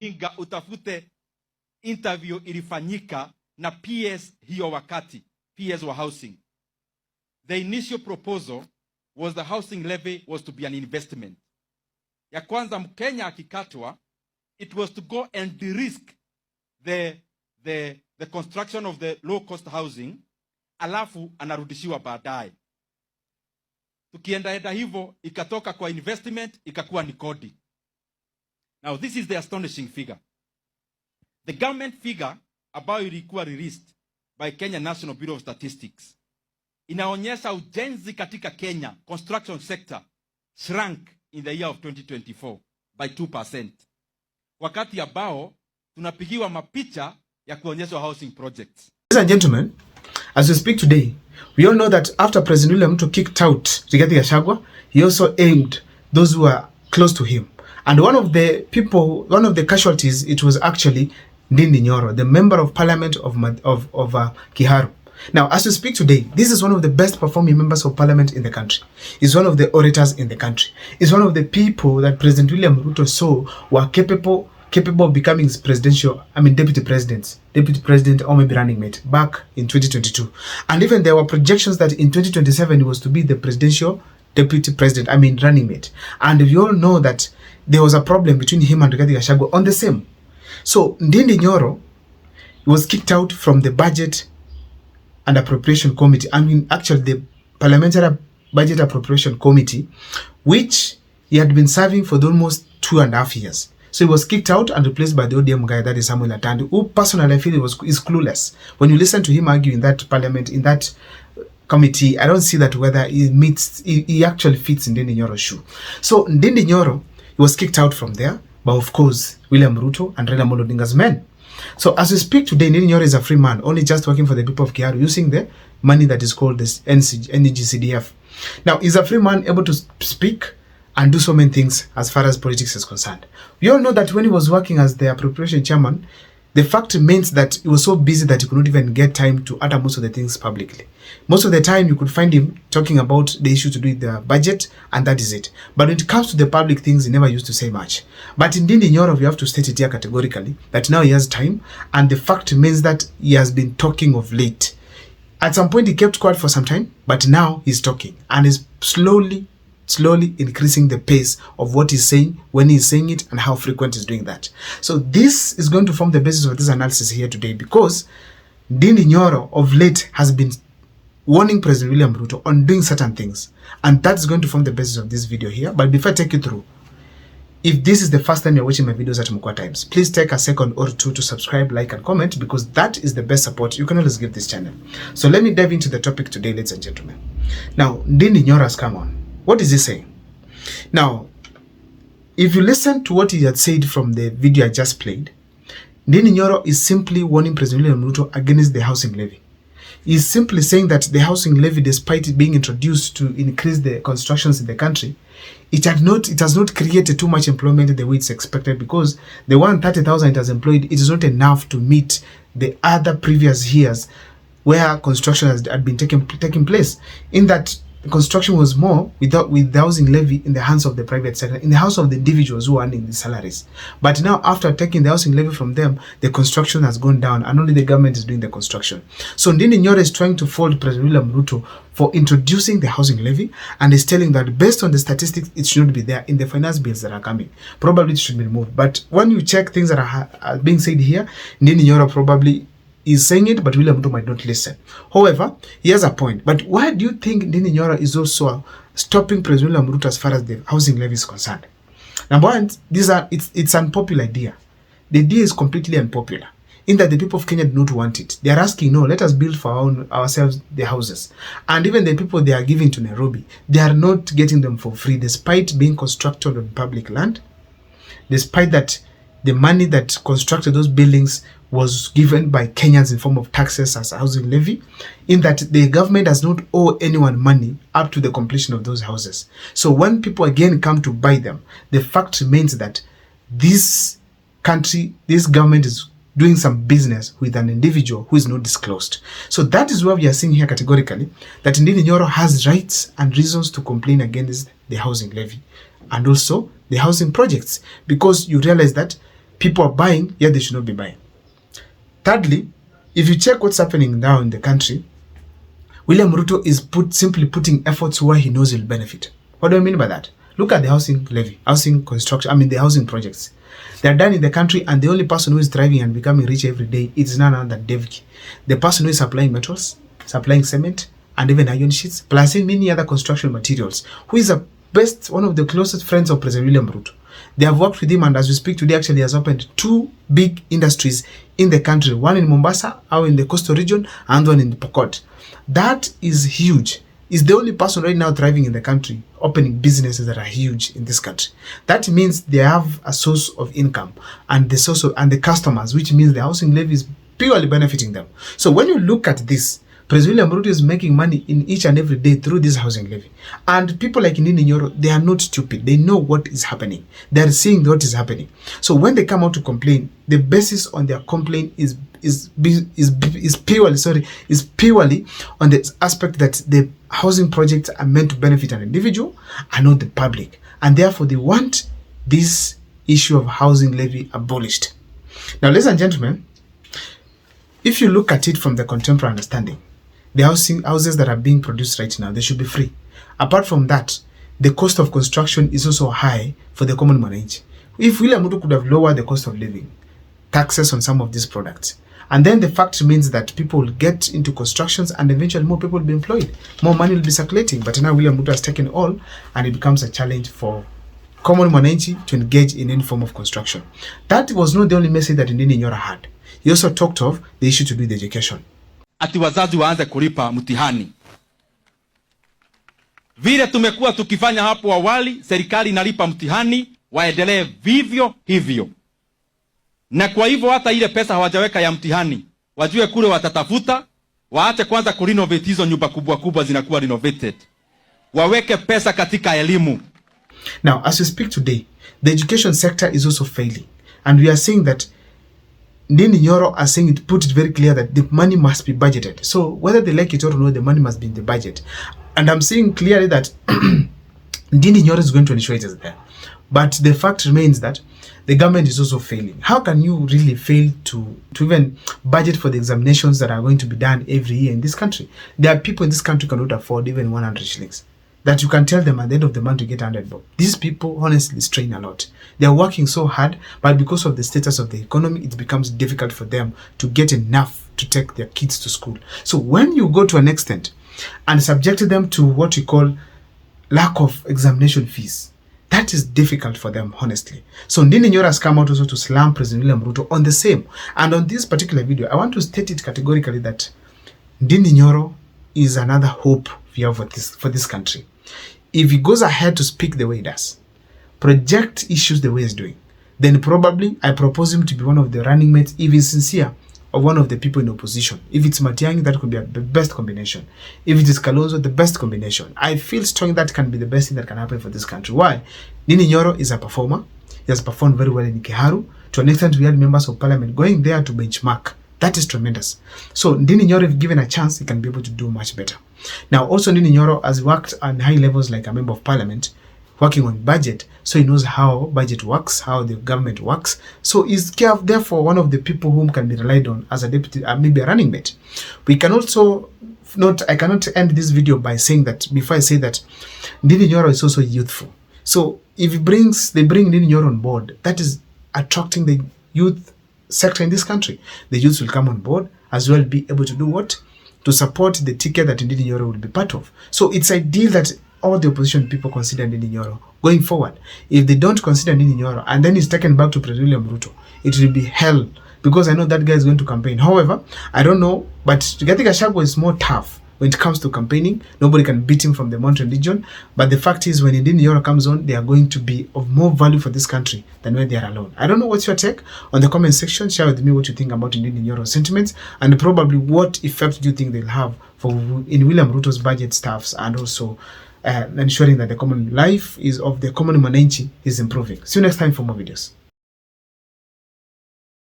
inga utafute interview ilifanyika na PS hiyo wakati, PS wa housing. The initial proposal was the housing levy was to be an investment. Ya kwanza Mkenya akikatwa, it was to go and de-risk the construction of the low cost housing, alafu anarudishiwa baadaye. Tukienda hivyo ikatoka kwa investment ikakuwa ni kodi. Now this is the astonishing figure. The government figure ambayo ilikuwa released by Kenya National Bureau of Statistics inaonyesha ujenzi katika Kenya construction sector shrunk in the year of 2024 by 2%. Wakati ambao tunapigiwa mapicha ya kuonyesha housing projects. Ladies and gentlemen, as we speak today, we all know that after President William Ruto kicked out Rigathi Gachagua, he also aimed those who are close to him. And one of the casualties, it was actually Ndindi Nyoro, the member of parliament of Kiharu. Now, as we speak today, this is one of the best performing members of parliament in the country. He's one of the orators in the country. He's one of the people that President William Ruto saw were capable of becoming deputy president or maybe running mate back in 2022. And even there were projections that in 2027 he was to be the presidential deputy president, running mate. And we all know that there was a problem between him and Rigathi Gachagua on the same. So Ndindi Nyoro was kicked out from the budget and appropriation committee. Actually the parliamentary budget appropriation committee, which he had been serving for almost 2.5 years. So he was kicked out and replaced by the ODM guy, that is Samuel Atandi, who personally I feel is clueless. When you listen to him argue in that parliament, in that committee, I don't see that whether he actually fits in Ndindi Nyoro's shoe. So Ndindi Nyoro, he was kicked out from there, but of course, William Ruto and Raila Amolo Odinga's men. So as we speak today, Ndindi Nyoro is a free man, only just working for the people of Kiharu, using the money that is called this NGCDF. Now, he's a free man able to speak and do so many things as far as politics is concerned. We all know that when he was working as the appropriation chairman, the fact means that he was so busy that he could not even get time to utter most of the things publicly. Most of the time, you could find him talking about the issue to do with the budget, and that is it. But when it comes to the public things, he never used to say much. But in Ndindi Nyoro, we have to state it here categorically, that now he has time, and the fact means that he has been talking of late. At some point, he kept quiet for some time, but now he's talking, and is slowly increasing the pace of what he's saying, when he's saying it, and how frequent he's doing that. So this is going to form the basis of this analysis here today, because Ndindi Nyoro of late has been warning President William Ruto on doing certain things, and that's going to form the basis of this video here. But before I take you through, if this is the first time you're watching my videos at Mukwa Times, please take a second or two to subscribe, like, and comment, because that is the best support you can always give this channel. So let me dive into the topic today, ladies and gentlemen. Now, Ndindi Nyoro has come on. What is he saying? Now, if you listen to what he had said from the video I just played, Ndindi Nyoro is simply warning President William Ruto against the housing levy. He is simply saying that the housing levy, despite it being introduced to increase the constructions in the country, it has not created too much employment the way it's expected, because the 130,000 it has employed, it is not enough to meet the other previous years where construction had been taking place. In that, the construction was more with the housing levy in the hands of the private sector, in the hands of the individuals who are earning the salaries. But now, after taking the housing levy from them, the construction has gone down, and only the government is doing the construction. So Ndindi Nyoro is trying to fault President William Ruto for introducing the housing levy, and is telling that based on the statistics, it should not be there in the finance bills that are coming. Probably it should be removed. But when you check things that are being said here, Ndindi Nyoro probably is saying it, but William Ruto might not listen. However, he has a point. But why do you think Ndindi Nyoro is also stopping President William Ruto as far as the housing levy is concerned? Number one, it's an unpopular idea. The idea is completely unpopular, in that the people of Kenya do not want it. They are asking, no, let us build for ourselves the houses. And even the people they are giving to Nairobi, they are not getting them for free, despite being constructed on public land, despite that the money that constructed those buildings was given by Kenyans in form of taxes as a housing levy, in that the government does not owe anyone money up to the completion of those houses. So when people again come to buy them, the fact remains that this government is doing some business with an individual who is not disclosed. So that is why we are seeing here categorically that Ndindi Nyoro has rights and reasons to complain against the housing levy and also the housing projects, because you realize that people are buying, yet they should not be buying. Thirdly, if you check what's happening now in the country, William Ruto is simply putting efforts where he knows he'll benefit. What do I mean by that? Look at the housing levy, housing construction, the housing projects. They're done in the country, and the only person who is thriving and becoming rich every day is none other than Devki. The person who is supplying metals, supplying cement, and even iron sheets, plus many other construction materials, who is one of the closest friends of President William Ruto. They have worked with him, and as we speak today, actually has opened 2 big industries in the country, one in Mombasa, or in the coastal region, and one in Pokot. That is huge. Is the only person right now thriving in the country, opening businesses that are huge in this country. That means they have a source of income and the customers, which means the housing levy is purely benefiting them. So when you look at this, President William Ruto is making money in each and every day through this housing levy. And people like Ndindi Nyoro, they are not stupid. They know what is happening. They are seeing what is happening. So when they come out to complain, the basis on their complaint is purely on the aspect that the housing projects are meant to benefit an individual and not the public. And therefore, they want this issue of housing levy abolished. Now, ladies and gentlemen, if you look at it from the contemporary understanding, the houses that are being produced right now, they should be free. Apart from that, the cost of construction is also high for the common man. If William Ruto could have lowered the cost of living, taxes on some of these products, and then the fact remains that people will get into constructions and eventually more people will be employed, more money will be circulating. But now William Ruto has taken all, and it becomes a challenge for common mwananchi to engage in any form of construction. That was not the only message that Ndindi Nyoro had. He also talked of the issue to do with education. Ati wazazi waanze kulipa mtihani. Vile tumekuwa tukifanya hapo awali, serikali inalipa mtihani, waendelee vivyo hivyo. Na kwa hivyo hata ile pesa hawajaweka ya mtihani, wajue kule watatafuta, waache kwanza kurenovate hizo nyumba kubwa kubwa zinakuwa renovated. Waweke pesa katika elimu. Now, as we speak today, the education sector is also failing. And we are saying that Ndindi Nyoro are saying put it very clear that the money must be budgeted. So whether they like it or not, the money must be in the budget. And I'm saying clearly that Ndindi Nyoro is going to ensure it is there. But the fact remains that the government is also failing. How can you really fail to even budget for the examinations that are going to be done every year in this country? There are people in this country who cannot afford even 100 shillings. That you can tell them at the end of the month to get 100 bob. These people honestly strain a lot. They are working so hard, but because of the status of the economy, it becomes difficult for them to get enough to take their kids to school. So when you go to an extent and subject them to what we call lack of examination fees, that is difficult for them, honestly. So Ndindi Nyoro has come out also to slam President William Ruto on the same. And on this particular video, I want to state it categorically that Ndindi Nyoro is another hope we have for this country. If he goes ahead to speak the way he does, project issues the way he's doing, then probably I propose him to be one of the running mates, if he's sincere, of one of the people in opposition. If it's Matiang'i, that could be the best combination. If it is Kalonzo, the best combination. I feel strong that can be the best thing that can happen for this country. Why? Ndindi Nyoro is a performer. He has performed very well in Kiharu. To an extent, we had members of parliament going there to benchmark. That is tremendous. So Ndindi Nyoro, if given a chance, he can be able to do much better. Now, also Ndindi Nyoro has worked on high levels like a member of parliament, working on budget, so he knows how budget works, how the government works. So he's therefore one of the people whom can be relied on as a deputy, maybe a running mate. We can also I cannot end this video by saying that, before I say that, Ndindi Nyoro is also youthful. So if they bring Ndindi Nyoro on board, that is attracting the youth sector in this country. The youth will come on board as well, be able to do what? To support the ticket that Ndindi Nyoro will be part of. So it's ideal that all the opposition people consider Ndindi Nyoro going forward. If they don't consider Ndindi Nyoro and then he's taken back to President William Ruto, it will be hell, because I know that guy is going to campaign. However, I don't know, but Rigathi Gachagua is more tough when it comes to campaigning. Nobody can beat him from the mountain region. But the fact is, when Ndindi Nyoro comes on, they are going to be of more value for this country than when they are alone. I don't know what's your take on the comment section. Share with me what you think about Ndindi Nyoro's sentiments, and probably what effect do you think they'll have in William Ruto's budget staffs, and also ensuring that the common life of the common mwananchi is improving. See you next time for more videos.